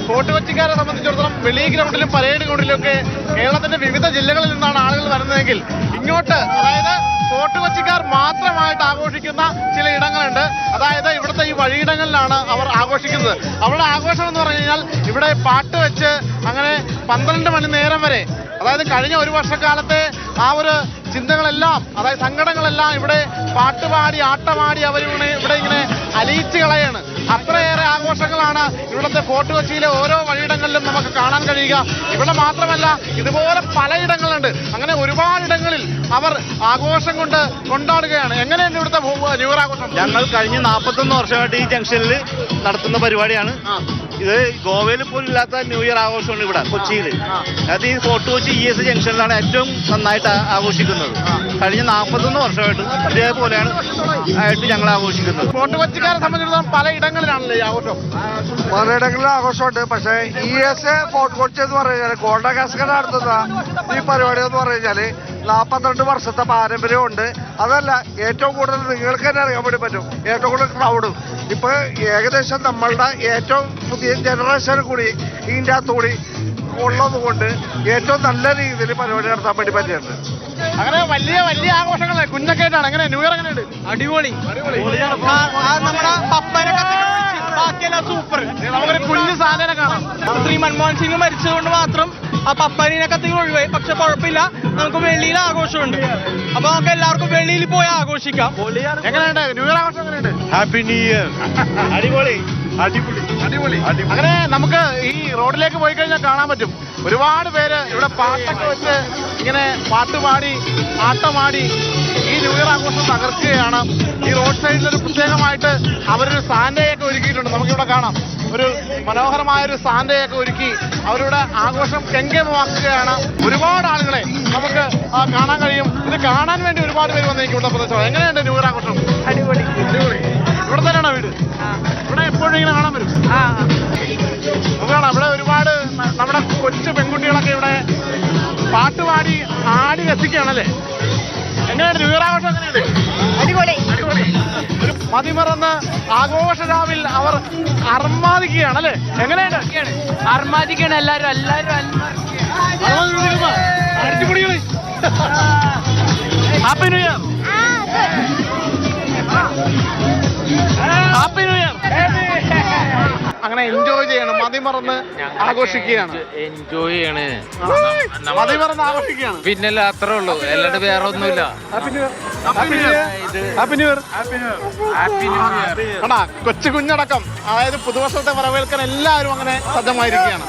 Fort കൊച്ചിക്കാരെ സംബന്ധിച്ചിടത്തോളം വെളി ഗ്രൗണ്ടിലും parade ഗ്രൗണ്ടിലും ഒക്കെ കേരളത്തിന്റെ വിവിധ ജില്ലകളിൽ നിന്നാണ് ആളുകൾ വരുന്നതെങ്കിൽ ഇങ്ങോട്ട് അതായത് ഫോർട്ട് കൊച്ചിക്കാർ മാത്രമായിട്ട് ആഘോഷിക്കുന്ന ചില ഇടങ്ങളുണ്ട്. അതായത് ഇവിടുത്തെ ഈ വഴിയിടങ്ങളിലാണ് അവർ ആഘോഷിക്കുന്നത്. അവരുടെ ആഘോഷം എന്ന് പറഞ്ഞു കഴിഞ്ഞാൽ ഇവിടെ പാട്ട് വെച്ച് അങ്ങനെ 12 മണി നേരം വരെ, അതായത് കഴിഞ്ഞ ഒരു വർഷക്കാലത്തെ ആ ഒരു ചിന്തകളെല്ലാം, അതായത് സങ്കടങ്ങളെല്ലാം ഇവിടെ പാട്ടുപാടി ആട്ടമാടി ഇവിടെ ഇങ്ങനെ അലിയിച്ച് കളയാണ്. അത്രയേറെ ആഘോഷങ്ങളാണ് ഇവിടുത്തെ ഫോർട്ട് കൊച്ചിയിലെ ഓരോ വഴിയിടങ്ങളിലും നമുക്ക് കാണാൻ കഴിയുക. ഇവിടെ മാത്രമല്ല, ഇതുപോലെ പലയിടങ്ങളുണ്ട്. അങ്ങനെ ഒരുപാടിടങ്ങളിൽ അവർ ആഘോഷം കൊണ്ട് കൊണ്ടാടുകയാണ്. എങ്ങനെയാണ് ഇവിടുത്തെ ന്യൂ ഇയർ ആഘോഷം? ഞങ്ങൾ കഴിഞ്ഞ 41 വർഷമായിട്ട് ഈ ജംഗ്ഷനിൽ നടത്തുന്ന പരിപാടിയാണ് ഇത്. ഗോവയിൽ പോലും ഇല്ലാത്ത ന്യൂ ഇയർ ആഘോഷമാണ് ഇവിടെ കൊച്ചിയിൽ. അത് ഈ ഫോർട്ട് കൊച്ചി ES ജംഗ്ഷനിലാണ് ഏറ്റവും നന്നായിട്ട് ആഘോഷിക്കുന്നത്. കഴിഞ്ഞ 41 വർഷമായിട്ട് ഇതേപോലെയാണ് ആയിട്ട് ഞങ്ങൾ ആഘോഷിക്കുന്നത്. ഫോർട്ട് കൊച്ചിക്കാരെ സംബന്ധിച്ചിടത്തോളം പലയിടങ്ങളിലാണല്ലോ ഈ ആഘോഷം. പലയിടങ്ങളിൽ ആഘോഷമുണ്ട്. പക്ഷേ ES ഫോർട്ട് കൊച്ചി എന്ന് പറഞ്ഞു കഴിഞ്ഞാൽ ഗോൾഡൻ കാസ്കേഡ് നടത്തുന്ന ഈ പരിപാടി എന്ന് പറഞ്ഞു കഴിഞ്ഞാൽ 42 വർഷത്തെ പാരമ്പര്യമുണ്ട്. അതല്ല, ഏറ്റവും കൂടുതൽ നിങ്ങൾക്ക് തന്നെ അറിയാൻ വേണ്ടി പറ്റും, ഏറ്റവും കൂടുതൽ ക്രൗഡും ഇപ്പൊ ഏകദേശം നമ്മളുടെ ഏറ്റവും പുതിയ ജനറേഷൻ കൂടി ഇതിൻ്റെ അകത്തുകൂടി ഉള്ളത് കൊണ്ട് ഏറ്റവും നല്ല രീതിയിൽ പരിപാടി നടത്താൻ വേണ്ടി പറ്റിയിട്ടുണ്ട്. അങ്ങനെ വലിയ വലിയ ആഘോഷങ്ങളെ കുഞ്ഞൊക്കെ ആയിട്ടാണ്. എങ്ങനെ ന്യൂ ഇയർ എങ്ങനെയുണ്ട്? അടിപൊളി. നമ്മുടെ പപ്പനെ ബാക്കിയെല്ലാം സൂപ്പർ. നമുക്കൊരു കുഞ്ഞു സാധനം കാണാം. ശ്രീ മൻമോഹൻ സിംഗ് മരിച്ചതുകൊണ്ട് മാത്രം ആ പപ്പനെ കത്തികൾ ഒഴിവായി. പക്ഷെ കുഴപ്പമില്ല, നമുക്ക് വെളിയിൽ ആഘോഷമുണ്ട്. അപ്പൊ നമുക്ക് എല്ലാവർക്കും വെളിയിൽ പോയി ആഘോഷിക്കാം. എങ്ങനെയുണ്ട് ന്യൂ ഇയർ ആഘോഷം? എങ്ങനെയുണ്ട്? Happy new year. അടിപൊളി അടിപൊളി അടിപൊളി. അങ്ങനെ നമുക്ക് ഈ റോഡിലേക്ക് പോയി കഴിഞ്ഞാൽ കാണാൻ പറ്റും ഒരുപാട് പേര് ഇവിടെ പാട്ടൊക്കെ വെച്ച് ഇങ്ങനെ പാട്ടുപാടി ആട്ടമാടി ഈ ന്യൂ ഇയർ ആഘോഷം തകർക്കുകയാണ്. ഈ റോഡ് സൈഡിലൊരു പ്രത്യേകമായിട്ട് അവരൊരു സാന്റയൊക്കെ ഒരുക്കിയിട്ടുണ്ട്. നമുക്കിവിടെ കാണാം, ഒരു മനോഹരമായൊരു സാന്റയൊക്കെ ഒരുക്കി അവരുടെ ആഘോഷം കെങ്കേമമാക്കുകയാണ്. ഒരുപാട് ആളുകളെ നമുക്ക് കാണാൻ കഴിയും. ഇത് കാണാൻ വേണ്ടി ഒരുപാട് പേര് വന്നിരിക്കും ഇവിടെ പ്രദേശം. എങ്ങനെയുണ്ട് ന്യൂ ഇയർ ആഘോഷം? അടിപൊളി. അടിപൊളി. ഇവിടെ തന്നെയാണോ വീട്? ഇവിടെ എപ്പോഴും ഇങ്ങനെ കാണാൻ വരും. നമുക്ക് കാണാം ഇവിടെ ഒരുപാട് നമ്മുടെ കൊച്ചു പെൺകുട്ടികളൊക്കെ ഇവിടെ പാട്ടുപാടി ആടി രസിക്കുകയാണല്ലേ. എങ്ങനെയാണ് ന്യൂ ഇയർ ആഘോഷം? എങ്ങനെയുണ്ട്? അടിപൊളി. അടിപൊളി. ഒരു മതിമറന്ന് ആഘോഷരാവിൽ അവർ അർമാദിക്കുകയാണല്ലേ. എങ്ങനെയാണ്? അർമാദിക്കാണ് എല്ലാരും അടിച്ചുപൊളികള്. Happy new year. Happy new year. അങ്ങനെ എൻജോയ് ചെയ്യണം, മതിമറന്ന് ആഘോഷിക്കുകയാണ്. എൻജോയ് ചെയ്യണേ, മതിമറന്ന് ആഘോഷിക്കുകയാണ്. പിന്നല്ല, അത്രേ ഉള്ളൂ, അല്ലാണ്ട് വേറെ ഒന്നുമില്ല. Happy new year. Happy new year. Happy new year. Happy new year. കൊച്ചു കുഞ്ഞടക്കം, അതായത് പുതുവർഷത്തെ വരവേൽക്കാൻ എല്ലാവരും അങ്ങനെ സജ്ജമായിരിക്കുകയാണ്.